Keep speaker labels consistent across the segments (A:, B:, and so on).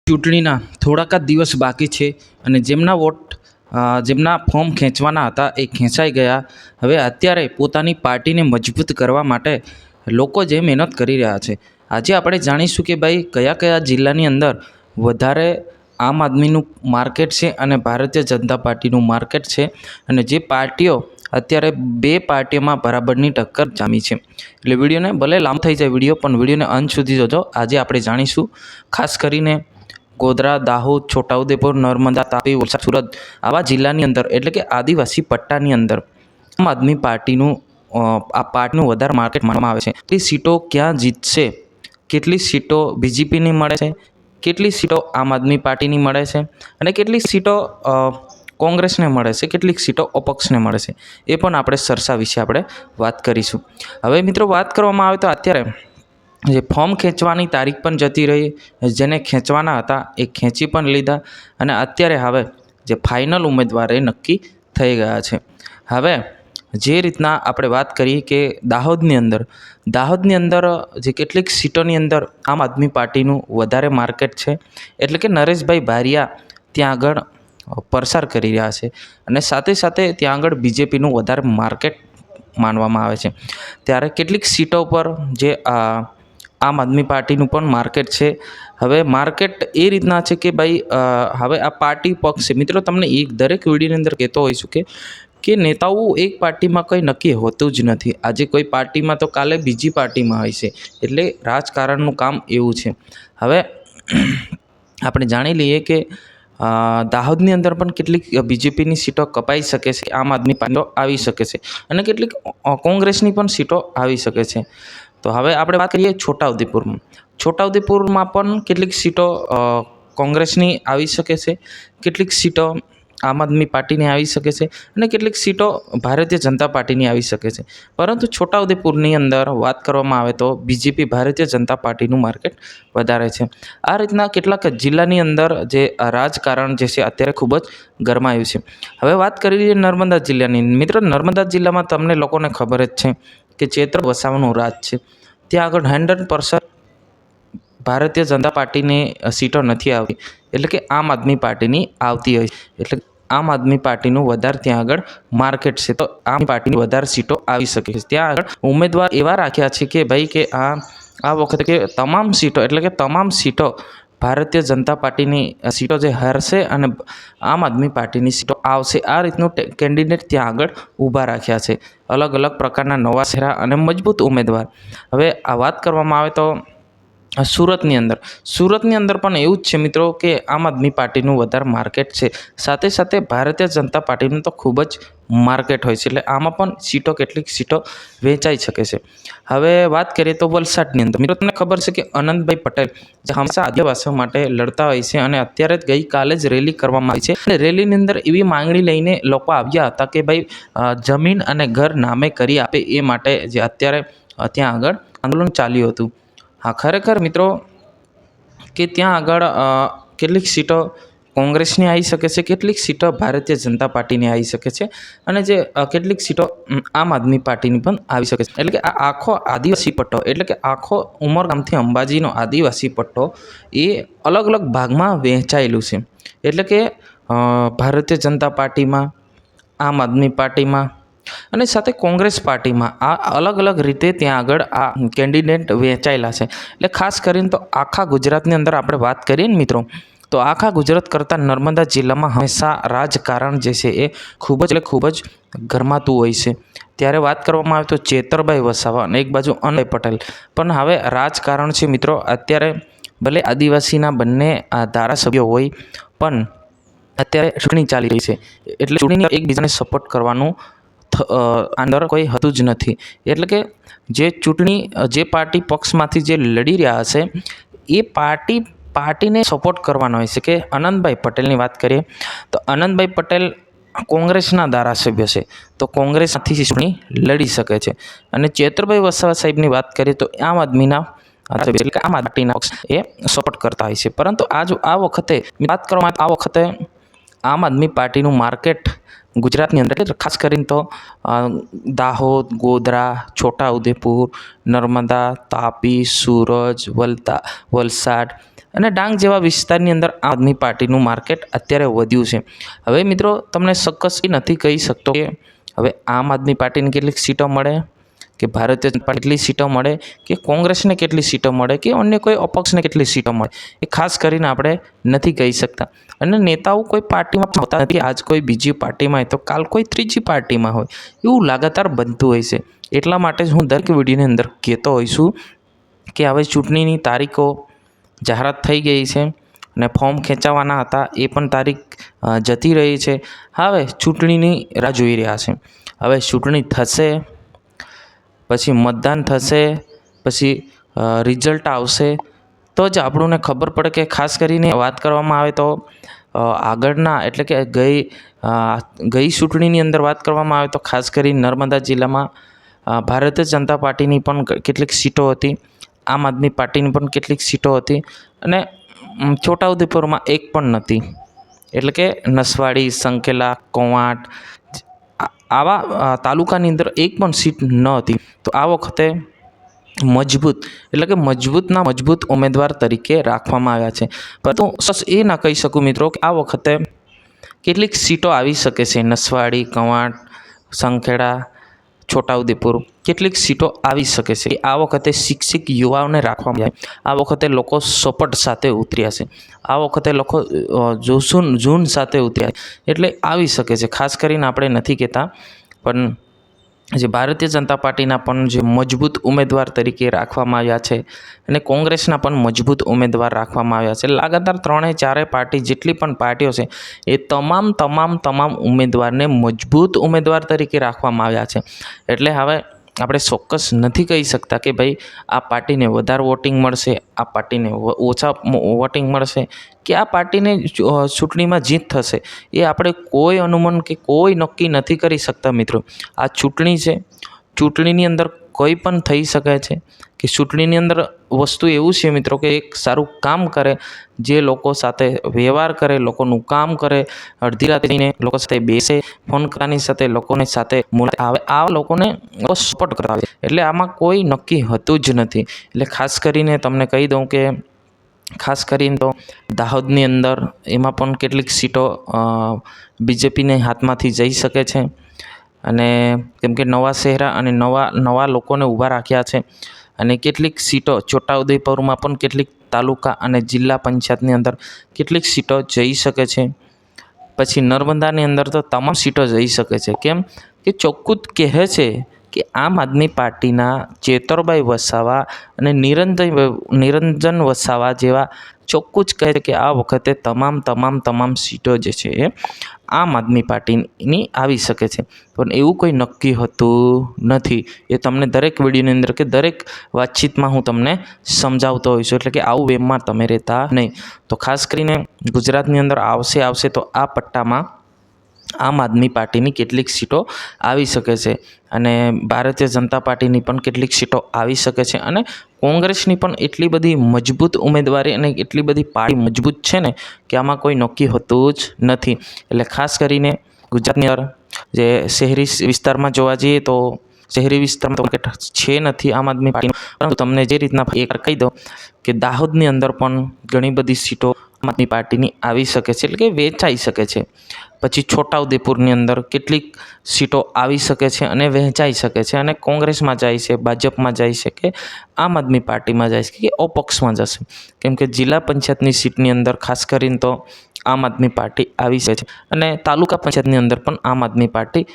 A: ચૂંટણીના થોડાક જ દિવસ બાકી છે અને જેમના ફોર્મ ખેંચવાના હતા એ ખેંચાઈ ગયા. હવે અત્યારે પોતાની પાર્ટીને મજબૂત કરવા માટે લોકો જે મહેનત કરી રહ્યા છે. આજે આપણે જાણીશું કે ભાઈ કયા કયા જિલ્લાની અંદર વધારે આમ આદમીનું માર્કેટ છે અને ભારતીય જનતા પાર્ટીનું માર્કેટ છે, અને જે પાર્ટીઓ અત્યારે બે પાર્ટીઓમાં બરાબરની ટક્કર જામી છે. એટલે વિડીયોને ભલે લાંબો થઈ જાય વિડીયો, પણ વિડીયોને અંત સુધી જોજો. આજે આપણે જાણીશું ખાસ કરીને ગોધરા, દાહોદ, છોટાઉદેપુર, નર્મદા, તાપી, વલસાડ, સુરત આવા જિલ્લાની અંદર, એટલે કે આદિવાસી પટ્ટાની અંદર આમ આદમી પાર્ટીનું વધારે માર્કેટ માનવામાં આવે છે. કેટલી સીટો ક્યાં જીતશે, કેટલી સીટો બીજેપીની મળે છે, કેટલી સીટો આમ આદમી પાર્ટીની મળે છે, અને કેટલીક સીટો કોંગ્રેસને મળે છે, કેટલીક સીટો અપક્ષને મળે છે, એ પણ આપણે ચર્ચા વિશે આપણે વાત કરીશું. હવે મિત્રો વાત કરવામાં આવે તો અત્યારે જે ફોર્મ ખેંચવાની તારીખ પણ જતી રહી, જેને ખેંચવાના હતા એ ખેંચી પણ લીધા, અને અત્યારે હવે જે ફાઇનલ ઉમેદવાર એ નક્કી થઈ ગયા છે. હવે જે રીતના આપણે વાત કરીએ કે દાહોદની અંદર જે કેટલીક સીટોની અંદર આમ આદમી પાર્ટીનું વધારે માર્કેટ છે, એટલે કે નરેશભાઈ બારિયા ત્યાં આગળ પ્રસાર કરી રહ્યા છે, અને સાથે સાથે ત્યાં આગળ બીજેપીનું વધારે માર્કેટ માનવામાં આવે છે. ત્યારે કેટલીક સીટો પર જે આમ આદમી પાર્ટીનું પણ માર્કેટ છે. હવે માર્કેટ એ રીતના છે કે ભાઈ હવે આ પાર્ટી પક્ષ છે. મિત્રો, તમને એક દરેક વિડીયોની અંદર કહેતો હોઈશું કે નેતાઓ એક પાર્ટીમાં કંઈ નક્કી હોતું જ નથી. આજે કોઈ પાર્ટીમાં તો કાલે બીજી પાર્ટીમાં હોય છે. એટલે રાજકારણનું કામ એવું છે. હવે આપણે જાણી લઈએ કે દાહોદની અંદર પણ કેટલીક બીજેપીની સીટો કપાઈ શકે છે, આમ આદમી પાર્ટીઓ આવી શકે છે, અને કેટલીક કોંગ્રેસની પણ સીટો આવી શકે છે. તો હવે આપણે વાત કરીએ છોટાઉદેપુરમાં પણ કેટલીક સીટો કોંગ્રેસની આવી શકે છે, કેટલીક સીટો આમ આદમી પાર્ટીની આવી શકે છે, અને કેટલીક સીટો ભારતીય જનતા પાર્ટીની આવી શકે છે. પરંતુ છોટાઉદેપુરની અંદર વાત કરવામાં આવે તો બીજેપી ભારતીય જનતા પાર્ટીનું માર્કેટ વધારે છે. આ રીતના કેટલાક જિલ્લાની અંદર જે રાજકારણ જે છે અત્યારે ખૂબ જ ગરમાયું છે. હવે વાત કરી લઈએ નર્મદા જિલ્લાની. મિત્રો, નર્મદા જિલ્લામાં તમને લોકોને ખબર જ છે કે ચૈત્ર વસાવાનું રાજ છે. ત્યાં આગળ 100% ભારતીય જનતા પાર્ટીની સીટો નથી આવતી, એટલે કે આમ આદમી પાર્ટીની આવતી હોય. એટલે આમ આદમી પાર્ટીનું વધારે ત્યાં આગળ માર્કેટ છે, તો આમ પાર્ટીની વધારે સીટો આવી શકે છે. ત્યાં આગળ ઉમેદવાર એવા રાખ્યા છે કે ભાઈ કે આ વખતે કે તમામ સીટો ભારતીય જનતા પાર્ટીની સીટો જે હરશે અને આમ આદમી પાર્ટીની સીટો આવશે. આ રીતનું કેન્ડિડેટ ત્યાં આગળ ઊભા રાખ્યા છે. અલગ અલગ પ્રકારના નવા ચહેરા અને મજબૂત ઉમેદવાર. હવે આ વાત કરવામાં આવે તો સુરતની અંદર પણ એવું જ છે મિત્રો કે આમ આદમી પાર્ટીનું વધારે માર્કેટ છે. સાથે સાથે ભારતીય જનતા પાર્ટીનું તો ખૂબ જ માર્કેટ હોય છે. એટલે આમાં પણ કેટલીક સીટો વેચાઈ શકે છે. હવે વાત કરીએ તો વલસાડની અંદર. મિત્રો, તમને ખબર છે કે અનંતભાઈ પટેલ જે હંમેશા આદિવાસીઓ માટે લડતા હોય છે, અને અત્યારે જ ગઈકાલે જ રેલી કરવામાં આવી છે. અને રેલીની અંદર એવી માંગણી લઈને લોકો આવ્યા હતા કે ભાઈ જમીન અને ઘર નામે કરી આપે, એ માટે જે અત્યારે ત્યાં આગળ આંદોલન ચાલ્યું હતું. હા, ખરેખર મિત્રો કે ત્યાં આગળ કેટલીક સીટો કોંગ્રેસની આવી શકે છે, કેટલીક સીટો ભારતીય જનતા પાર્ટીની આવી શકે છે, અને જે કેટલીક સીટો આમ આદમી પાર્ટીની પણ આવી શકે છે. એટલે કે આ આખો આદિવાસી પટ્ટો, એટલે કે આખો ઉમરગામથી અંબાજીનો આદિવાસી પટ્ટો એ અલગ અલગ ભાગમાં વહેંચાયેલું છે. એટલે કે ભારતીય જનતા પાર્ટીમાં, આમ આદમી પાર્ટીમાં અને સાથે કોંગ્રેસ પાર્ટીમાં આ અલગ અલગ રીતે ત્યાં આગળ આ કેન્ડિડેટ વહેંચાયેલા છે. એટલે ખાસ કરીને તો આખા ગુજરાતની અંદર આપણે વાત કરીએ ને મિત્રો, તો આખા ગુજરાત કરતાં નર્મદા જિલ્લામાં હંમેશા રાજકારણ જે છે એ ખૂબ જ ગરમાતું હોય છે. ત્યારે વાત કરવામાં આવે તો ચેતરભાઈ વસાવા અને એક બાજુ અનંતભાઈ પટેલ પણ હવે રાજકારણ છે મિત્રો. અત્યારે ભલે આદિવાસીના બંને ધારાસભ્યો હોય, પણ અત્યારે ચૂંટણી ચાલી રહી છે, એટલે ચૂંટણી એકબીજાને સપોર્ટ કરવાનું અંદર કોઈ હતું જ નથી. એટલે કે જે પાર્ટી પક્ષમાંથી જે લડી રહ્યા હશે એ પાર્ટીને સપોર્ટ કરવાનો હોય છે. કે અનંતભાઈ પટેલની વાત કરીએ તો અનંતભાઈ પટેલ કોંગ્રેસના ધારાસભ્ય છે, તો કોંગ્રેસમાંથી ચૂંટણી લડી શકે છે. અને ચેતરભાઈ વસાવા સાહેબની વાત કરીએ તો આમ આદમીના એટલે કે આમ આદમી પાર્ટીના પક્ષ એ સપોર્ટ કરતા હોય છે. પરંતુ આ વખતે વાત કરવામાં આ વખતે આમ આદમી પાર્ટીનું માર્કેટ ગુજરાતની અંદર ખાસ કરીને તો દાહોદ, ગોધરા, છોટાઉદેપુર, નર્મદા, તાપી, સુરત, વલસાડ અને ડાંગ જેવા વિસ્તારની અંદર આમ આદમી પાર્ટીનું માર્કેટ અત્યારે વધ્યું છે. હવે મિત્રો તમને ચોક્કસ એ નથી કહી શકતો કે હવે આમ આદમી પાર્ટીને કેટલીક સીટો મળે, કે ભારતીય જનતા પાર્ટી કેટલી સીટો મળે, કે કોંગ્રેસને કેટલી સીટો મળે, કે અન્ય કોઈ અપક્ષને કેટલી સીટો મળે, એ ખાસ કરીને આપણે નથી કહી શકતા. અને નેતાઓ કોઈ પાર્ટીમાં હોતા નથી, આજ કોઈ બીજી પાર્ટીમાં હોય તો કાલ કોઈ ત્રીજી પાર્ટીમાં હોય, એવું લગાતાર બનતું હોય છે. એટલા માટે જ હું દરેક વિડીયોની અંદર કહેતો હોઈશું કે હવે ચૂંટણીની તારીખો જાહેરાત થઈ ગઈ છે અને ફોર્મ ખેંચાવાના હતા એ પણ તારીખ જતી રહી છે. હવે ચૂંટણીની રાહ જોઈ રહ્યા છે. હવે ચૂંટણી થશે, પછી મતદાન થશે, પછી રિઝલ્ટ આવશે તો જ આપણને ખબર પડે કે ખાસ કરીને વાત કરવામાં આવે તો આગળના એટલે કે ગઈ ચૂંટણીની અંદર વાત કરવામાં આવે તો ખાસ કરીને નર્મદા જિલ્લામાં ભારતીય જનતા પાર્ટીની પણ કેટલીક સીટો હતી, આમ આદમી પાર્ટીની પણ કેટલીક સીટો હતી અને છોટાઉદેપુરમાં એક પણ નથી. એટલે કે નસવાડી, સંખેલા, કોવાંટ આવા તાલુકાની અંદર એક પણ સીટ ન હતી. તો આ વખતે મજબૂત ઉમેદવાર તરીકે રાખવામાં આવ્યા છે. પરંતુ એ ના કહી શકું મિત્રો કે આ વખતે કેટલીક સીટો આવી શકે છે. નસવાડી, કવાંટ, સંખેડા, છોટાઉદેપુર કેટલીક સીટો આવી શકે છે. આ વખતે શિક્ષિત યુવાઓને રાખવામાં આવ્યા. આ વખતે લોકો સપોર્ટ સાથે ઉતર્યા છે. આ વખતે લોકો જૂન સાથે ઉતર્યા એટલે આવી શકે છે. ખાસ કરીને આપણે નથી કહેતા, પણ જે ભારતીય જનતા પાર્ટીના પણ જે મજબૂત ઉમેદવાર તરીકે રાખવામાં આવ્યા છે અને કોંગ્રેસના પણ મજબૂત ઉમેદવાર રાખવામાં આવ્યા છે. લગાતાર 3-4 પાર્ટી જેટલી પણ પાર્ટીઓ છે એ તમામ ઉમેદવારને મજબૂત ઉમેદવાર તરીકે રાખવામાં આવ્યા છે. એટલે હવે આપણે ચોક્કસ નથી કહી શકતા કે ભાઈ આ પાર્ટીને વધારે વોટિંગ મળશે, આ પાર્ટીને ઓછા વોટિંગ મળશે, કે આ પાર્ટીને ચૂંટણીમાં જીત થશે. એ આપણે કોઈ અનુમાન કે કોઈ નક્કી નથી કરી શકતા મિત્રો. આ ચૂંટણી છે, ચૂંટણીની અંદર કોઈ પણ થઈ શકે છે. કે ચૂંટણીની અંદર વસ્તુ એવું છે મિત્રો કે એક સારું કામ કરે, જે લોકો સાથે વ્યવહાર કરે, લોકોનું કામ કરે, અડધી રાતે જઈને લોકો સાથે બેસે, ફોન કરવાની સાથે લોકોને સાથે મુલાકાત આવે, આવા લોકોને સપોર્ટ કરતા આવે. એટલે આમાં કોઈ નક્કી હતું જ નથી. એટલે ખાસ કરીને તમને કહી દઉં કે ખાસ કરીને તો દાહોદની અંદર એમાં પણ કેટલીક સીટો બીજેપીને હાથમાંથી જઈ શકે છે. અને કેમ કે નવા ચહેરા અને નવા લોકોને ઊભા રાખ્યા છે. અને કેટલીક સીટો છોટાઉદેપુરમાં પણ કેટલીક તાલુકા અને જિલ્લા પંચાયતની અંદર કેટલીક સીટો જઈ શકે છે. પછી નર્મદાની અંદર તો તમામ સીટો જઈ શકે છે. કેમ કે ચોખ્ખું કહે છે કે આમ આદમી પાર્ટીના ચેતરભાઈ વસાવા અને નિરંજન વસાવા જેવા ચોખ્ખું જ કહે છે કે આ વખતે તમામ સીટો જે છે એ આમ આદમી પાર્ટીની આવી શકે છે. પણ એવું કોઈ નક્કી હોતું નથી. એ તમને દરેક વિડીયોની અંદર કે દરેક વાતચીતમાં હું તમને સમજાવતો હોઈશ. એટલે કે આવું વેમમાં તમે રહેતા નહીં. તો ખાસ કરીને ગુજરાતની અંદર આવશે તો આ પટ્ટામાં આમ આદમી પાર્ટીની કેટલીક સીટો આવી શકે છે અને ભારતીય જનતા પાર્ટીની પણ કેટલીક સીટો આવી શકે છે. અને કોંગ્રેસની પણ એટલી બધી મજબૂત ઉમેદવારી અને એટલી બધી પાર્ટી મજબૂત છે ને કે આમાં કોઈ નક્કી હોતું જ નથી. એટલે ખાસ કરીને ગુજરાતની અંદર જે શહેરી વિસ્તારમાં જોવા જઈએ તો શહેરી વિસ્તારમાં તો છે નથી આમ આદમી પાર્ટીનું. પરંતુ તમને જે રીતના એક કહી દો કે દાહોદની અંદર પણ ઘણી બધી સીટો આમ આદમી પાર્ટીની આવી શકે છે, એટલે કે વેચાઈ શકે છે. પછી છોટાઉદેપુરની અંદર કેટલીક સીટો આવી શકે છે અને વહેંચાઈ શકે છે અને કોંગ્રેસમાં જાય છે, ભાજપમાં જાય છે, કે આમ આદમી પાર્ટીમાં જાય છે, કે અપક્ષમાં જશે. કેમ કે જિલ્લા પંચાયતની સીટની અંદર ખાસ કરીને તો આમ આદમી પાર્ટી આવી શકે છે. અને તાલુકા પંચાયતની અંદર પણ આમ આદમી પાર્ટી,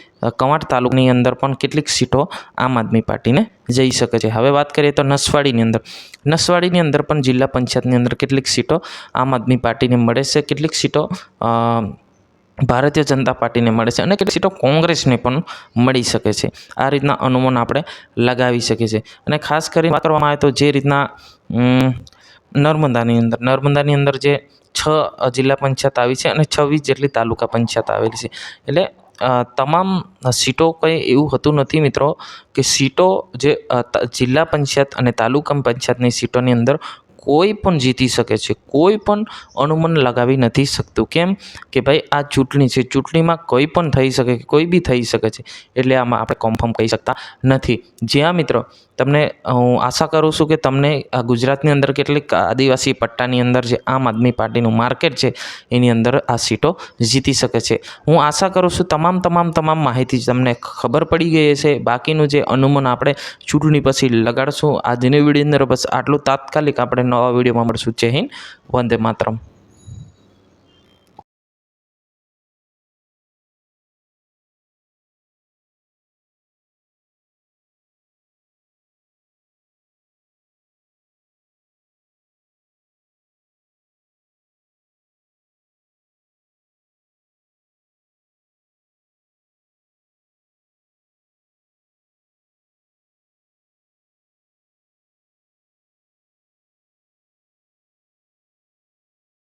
A: કવાંટ તાલુકાની અંદર પણ કેટલીક સીટો આમ આદમી પાર્ટીને જઈ શકે છે. હવે વાત કરીએ તો નસવાડીની અંદર પણ જિલ્લા પંચાયતની અંદર કેટલીક સીટો આમ આદમી પાર્ટીને મળે છે, કેટલીક સીટો ભારતીય જનતા પાર્ટીને મળે છે અને કેટલીક સીટો કોંગ્રેસને પણ મળી શકે છે. આ રીતના અનુમાન આપણે લગાવી શકીએ છીએ. અને ખાસ કરીને વાત કરવામાં આવે તો જે રીતના નર્મદાની અંદર જે 6 જિલ્લા પંચાયત આવી છે અને 26 જેટલી તાલુકા પંચાયત આવેલી છે. એટલે તમામ સીટો કંઈ એવું હોતું નથી મિત્રો કે સીટો જે જિલ્લા પંચાયત અને તાલુકા પંચાયતની સીટોની અંદર કોઈ પણ જીતી શકે છે, કોઈ પણ અનુમાન લગાવી નથી શકતું. કેમ કે ભાઈ આ ચૂંટણી છે, ચૂંટણીમાં કોઈ પણ થઈ શકે, કોઈ બી થઈ શકે છે, એટલે આમાં આપણે કન્ફર્મ કહી શકતા નથી. જ્યાં મિત્રો તમને હું આશા કરું છું કે તમને આ ગુજરાતની અંદર કેટલીક આદિવાસી પટ્ટાની અંદર જે આમ આદમી પાર્ટીનું માર્કેટ છે એની અંદર આ સીટો જીતી શકે છે. હું આશા કરું છું તમામ માહિતી તમને ખબર પડી ગઈ હશે. બાકીનું જે અનુમાન આપણે ચૂંટણી પછી લગાડશું. આજની વિડીયો અંદર બસ આટલું. તાત્કાલિક આપણે નવા વિડીયોમાં મળશું. જય હિન્દ, વંદે માતરમ.